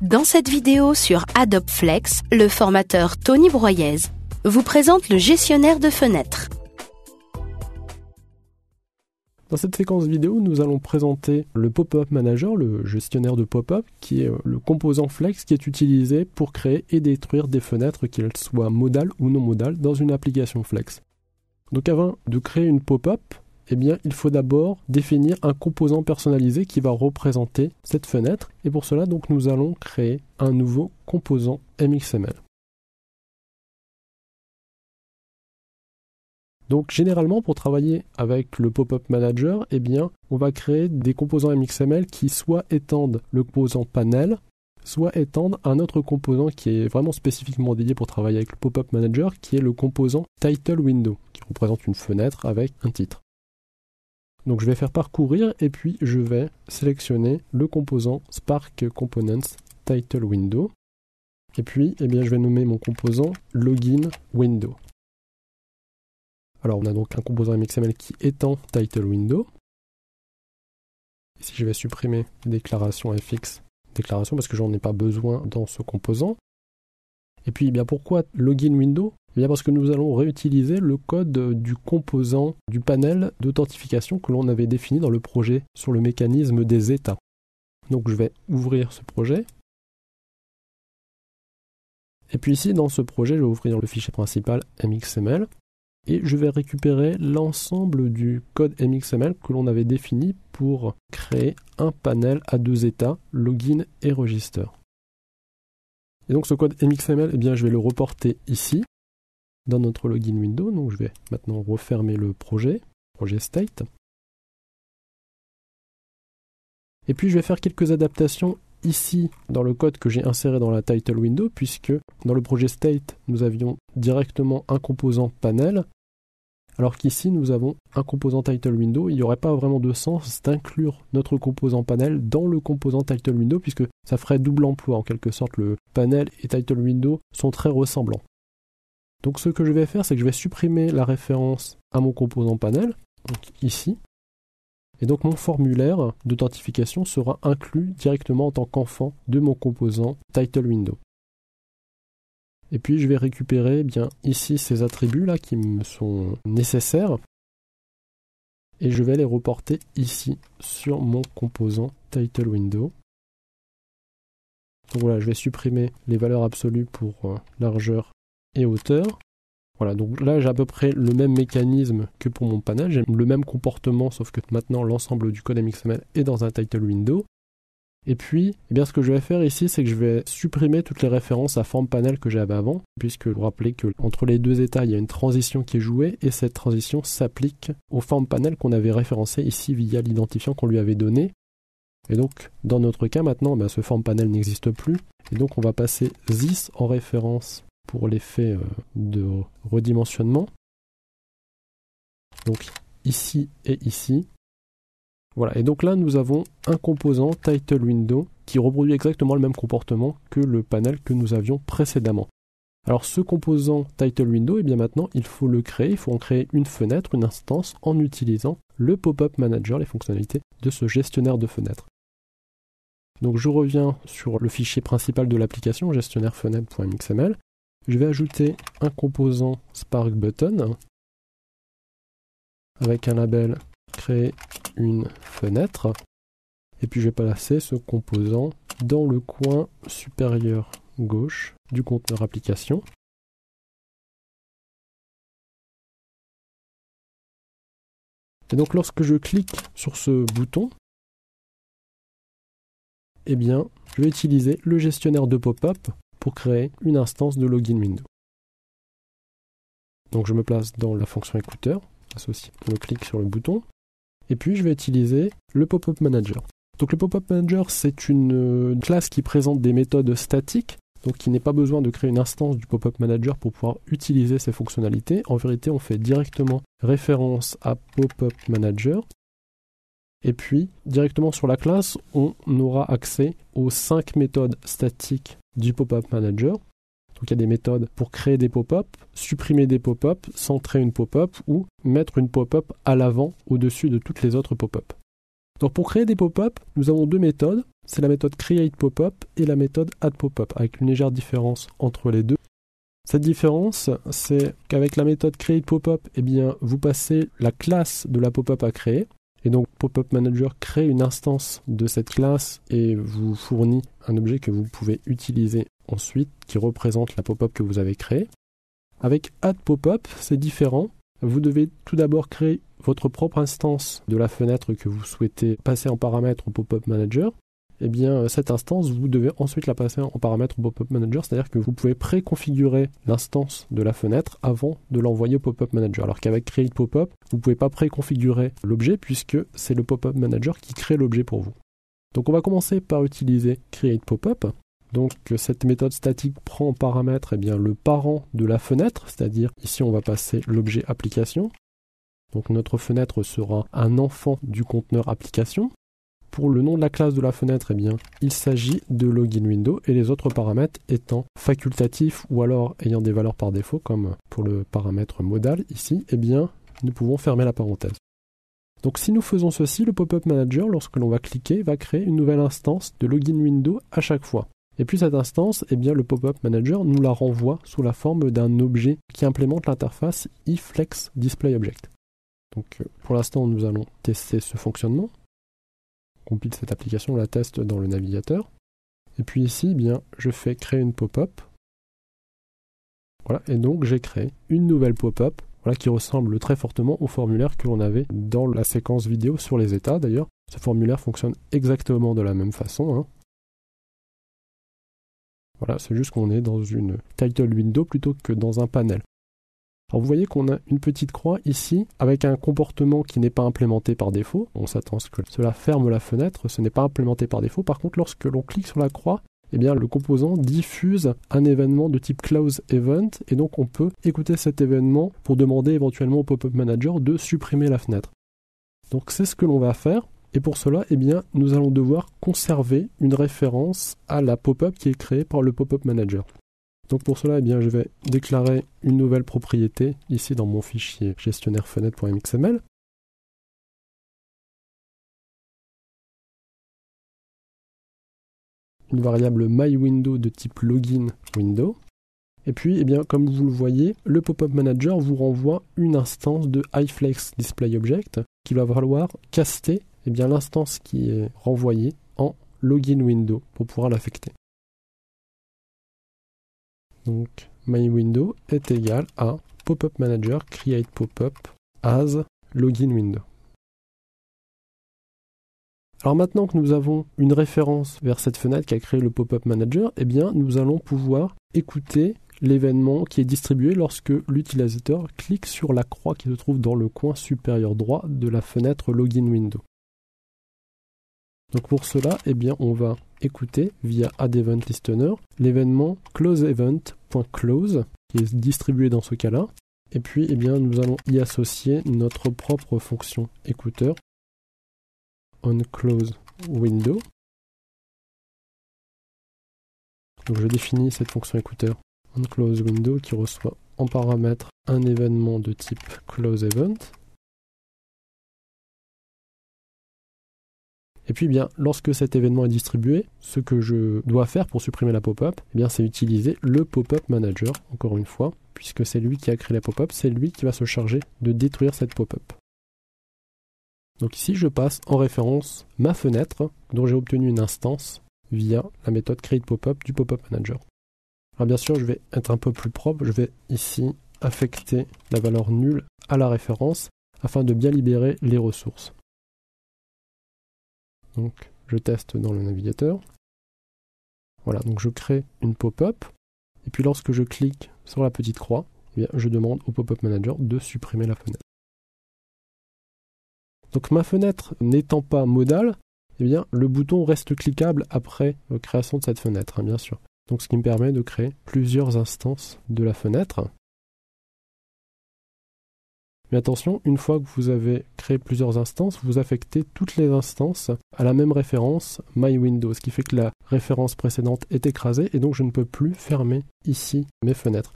Dans cette vidéo sur Adobe Flex, le formateur Tony Broyez vous présente le gestionnaire de fenêtres. Dans cette séquence vidéo, nous allons présenter le Pop-up Manager, le gestionnaire de pop-up, qui est le composant Flex qui est utilisé pour créer et détruire des fenêtres, qu'elles soient modales ou non modales, dans une application Flex. Donc avant de créer une pop-up, il faut d'abord définir un composant personnalisé qui va représenter cette fenêtre. Et pour cela, donc, nous allons créer un nouveau composant MXML. Donc généralement, pour travailler avec le Pop-up Manager, on va créer des composants MXML qui soit étendent le composant panel, soit étendent un autre composant qui est vraiment spécifiquement dédié pour travailler avec le Pop-up Manager, qui est le composant Title Window, qui représente une fenêtre avec un titre. Donc je vais faire parcourir et puis je vais sélectionner le composant Spark Components Title Window. Et puis je vais nommer mon composant Login Window. Alors on a donc un composant MXML qui étend Title Window. Ici je vais supprimer déclaration FX, déclaration parce que j'en ai pas besoin dans ce composant. Et puis pourquoi Login Window ? Parce que nous allons réutiliser le code du composant du panel d'authentification que l'on avait défini dans le projet sur le mécanisme des états. Donc je vais ouvrir ce projet. Et puis ici, dans ce projet, je vais ouvrir le fichier principal MXML. Et je vais récupérer l'ensemble du code MXML que l'on avait défini pour créer un panel à deux états, login et register. Et donc ce code MXML, je vais le reporter ici, dans notre login window. Donc je vais maintenant refermer le projet state. Et puis je vais faire quelques adaptations ici dans le code que j'ai inséré dans la title window, puisque dans le projet state, nous avions directement un composant panel, alors qu'ici nous avons un composant title window. Il n'y aurait pas vraiment de sens d'inclure notre composant panel dans le composant title window, puisque ça ferait double emploi en quelque sorte. Le panel et title window sont très ressemblants. Donc ce que je vais faire, c'est que je vais supprimer la référence à mon composant panel, donc ici, et donc mon formulaire d'authentification sera inclus directement en tant qu'enfant de mon composant title window. Et puis je vais récupérer ici ces attributs là qui me sont nécessaires, et je vais les reporter ici sur mon composant title window. Donc voilà, je vais supprimer les valeurs absolues pour largeur et hauteur. Voilà, donc là j'ai à peu près le même mécanisme que pour mon panel, j'ai le même comportement, sauf que maintenant l'ensemble du code MXML est dans un title window. Et puis, ce que je vais faire ici, c'est que je vais supprimer toutes les références à forme panel que j'avais avant, puisque vous vous rappelez que entre les deux états, il y a une transition qui est jouée, et cette transition s'applique aux formes panel qu'on avait référencées ici via l'identifiant qu'on lui avait donné. Et donc, dans notre cas maintenant, ce form panel n'existe plus, et donc on va passer this en référence pour l'effet de redimensionnement. Donc ici et ici. Voilà, et donc là nous avons un composant title window qui reproduit exactement le même comportement que le panel que nous avions précédemment. Alors ce composant title window, maintenant il faut le créer, il faut en créer une fenêtre, une instance en utilisant le Pop-up Manager, les fonctionnalités de ce gestionnaire de fenêtres. Donc je reviens sur le fichier principal de l'application, gestionnaire fenêtre.mxml. Je vais ajouter un composant Spark Button avec un label créer une fenêtre, et puis je vais placer ce composant dans le coin supérieur gauche du conteneur application. Et donc lorsque je clique sur ce bouton, je vais utiliser le gestionnaire de pop-up pour créer une instance de login window. Donc je me place dans la fonction écouteur associée. Je clique sur le bouton. Et puis je vais utiliser le Pop-up Manager. Donc le Pop-up Manager, c'est une classe qui présente des méthodes statiques, donc il n'est pas besoin de créer une instance du Pop-up Manager pour pouvoir utiliser ces fonctionnalités. En vérité, on fait directement référence à Pop-up Manager. Et puis, directement sur la classe, on aura accès aux 5 méthodes statiques du Pop-up Manager. Donc il y a des méthodes pour créer des pop-up, supprimer des pop-up, centrer une pop-up ou mettre une pop-up à l'avant au-dessus de toutes les autres pop-up. Donc pour créer des pop-up, nous avons deux méthodes. C'est la méthode createPopUp et la méthode addPopUp, avec une légère différence entre les deux. Cette différence, c'est qu'avec la méthode createPopUp, eh bien, vous passez la classe de la pop-up à créer. Et donc Pop-up Manager crée une instance de cette classe et vous fournit un objet que vous pouvez utiliser ensuite, qui représente la pop-up que vous avez créée. Avec addPopUp, c'est différent. Vous devez tout d'abord créer votre propre instance de la fenêtre que vous souhaitez passer en paramètre au Pop-up Manager. Eh bien, cette instance, vous devez ensuite la passer en paramètre au Pop-up Manager, c'est-à-dire que vous pouvez préconfigurer l'instance de la fenêtre avant de l'envoyer au Pop-up Manager. Alors qu'avec createPopUp, vous ne pouvez pas préconfigurer l'objet puisque c'est le Pop-up Manager qui crée l'objet pour vous. Donc on va commencer par utiliser createPopUp. Donc cette méthode statique prend en paramètre le parent de la fenêtre, c'est-à-dire ici on va passer l'objet application. Donc notre fenêtre sera un enfant du conteneur application. Pour le nom de la classe de la fenêtre, il s'agit de login window et les autres paramètres étant facultatifs ou alors ayant des valeurs par défaut, comme pour le paramètre modal ici, nous pouvons fermer la parenthèse. Donc si nous faisons ceci, le Pop-up Manager, lorsque l'on va cliquer, va créer une nouvelle instance de login window à chaque fois. Et puis cette instance, le Pop-up Manager nous la renvoie sous la forme d'un objet qui implémente l'interface iFlexDisplayObject. Donc pour l'instant, nous allons tester ce fonctionnement. On compile cette application, on la teste dans le navigateur. Et puis ici, je fais créer une pop-up. Voilà, et donc j'ai créé une nouvelle pop-up qui ressemble très fortement au formulaire que l'on avait dans la séquence vidéo sur les états. D'ailleurs, ce formulaire fonctionne exactement de la même façon. Voilà, c'est juste qu'on est dans une title window plutôt que dans un panel. Alors vous voyez qu'on a une petite croix ici avec un comportement qui n'est pas implémenté par défaut. On s'attend à ce que cela ferme la fenêtre, ce n'est pas implémenté par défaut. Par contre, lorsque l'on clique sur la croix, le composant diffuse un événement de type close event et donc on peut écouter cet événement pour demander éventuellement au Pop-up Manager de supprimer la fenêtre. Donc c'est ce que l'on va faire. Et pour cela, nous allons devoir conserver une référence à la pop-up qui est créée par le Pop-up Manager. Donc pour cela, je vais déclarer une nouvelle propriété ici dans mon fichier gestionnaire-fenêtre.mxml. Une variable myWindow de type loginWindow. Et puis, comme vous le voyez, le Pop-up Manager vous renvoie une instance de iFlexDisplayObject qu'il va falloir caster l'instance qui est renvoyée en loginWindow pour pouvoir l'affecter. Donc, myWindow est égal à Pop-up Manager createPopUp as loginWindow. Alors maintenant que nous avons une référence vers cette fenêtre qui a créé le Pop-up Manager, nous allons pouvoir écouter l'événement qui est distribué lorsque l'utilisateur clique sur la croix qui se trouve dans le coin supérieur droit de la fenêtre loginWindow. Donc pour cela, on va écouter via addEventListener l'événement closeEvent.close qui est distribué dans ce cas-là. Et puis, nous allons y associer notre propre fonction écouteur onCloseWindow. Donc je définis cette fonction écouteur onCloseWindow qui reçoit en paramètre un événement de type closeEvent. Et puis lorsque cet événement est distribué, ce que je dois faire pour supprimer la pop-up, c'est utiliser le Pop-up Manager, encore une fois, puisque c'est lui qui a créé la pop-up, c'est lui qui va se charger de détruire cette pop-up. Donc ici, je passe en référence ma fenêtre, dont j'ai obtenu une instance via la méthode createPopUp du Pop-up Manager. Alors bien sûr, je vais être un peu plus propre, je vais ici affecter la valeur nulle à la référence, afin de bien libérer les ressources. Donc, je teste dans le navigateur. Voilà, donc je crée une pop-up. Et puis lorsque je clique sur la petite croix, je demande au Pop-up Manager de supprimer la fenêtre. Donc ma fenêtre n'étant pas modale, le bouton reste cliquable après création de cette fenêtre, bien sûr. Donc ce qui me permet de créer plusieurs instances de la fenêtre. Mais attention, une fois que vous avez créé plusieurs instances, vous affectez toutes les instances à la même référence myWindow, ce qui fait que la référence précédente est écrasée et donc je ne peux plus fermer ici mes fenêtres.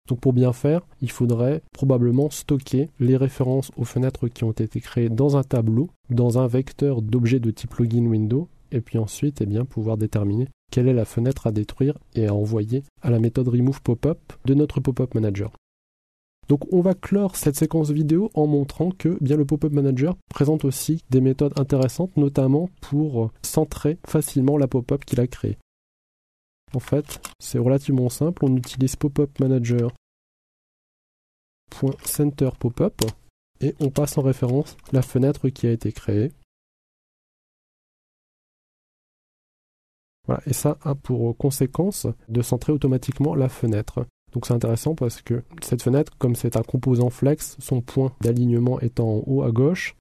Donc pour bien faire, il faudrait probablement stocker les références aux fenêtres qui ont été créées dans un tableau, dans un vecteur d'objets de type login window, et puis ensuite pouvoir déterminer quelle est la fenêtre à détruire et à envoyer à la méthode remove pop-up de notre pop-up manager. Donc on va clore cette séquence vidéo en montrant que le pop-up manager présente aussi des méthodes intéressantes, notamment pour centrer facilement la pop-up qu'il a créée. En fait, c'est relativement simple, on utilise pop-up manager.center pop-up et on passe en référence la fenêtre qui a été créée. Voilà, et ça a pour conséquence de centrer automatiquement la fenêtre. Donc c'est intéressant parce que cette fenêtre, comme c'est un composant flex, son point d'alignement étant en haut à gauche,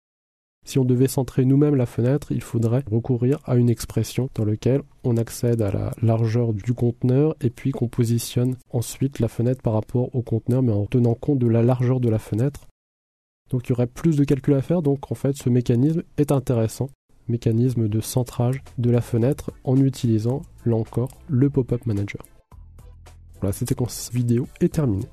si on devait centrer nous-mêmes la fenêtre, il faudrait recourir à une expression dans laquelle on accède à la largeur du conteneur et puis qu'on positionne ensuite la fenêtre par rapport au conteneur, mais en tenant compte de la largeur de la fenêtre. Donc il y aurait plus de calculs à faire, donc en fait ce mécanisme est intéressant. Mécanisme de centrage de la fenêtre en utilisant, là encore, le pop-up manager. Voilà, cette séquence vidéo est terminée.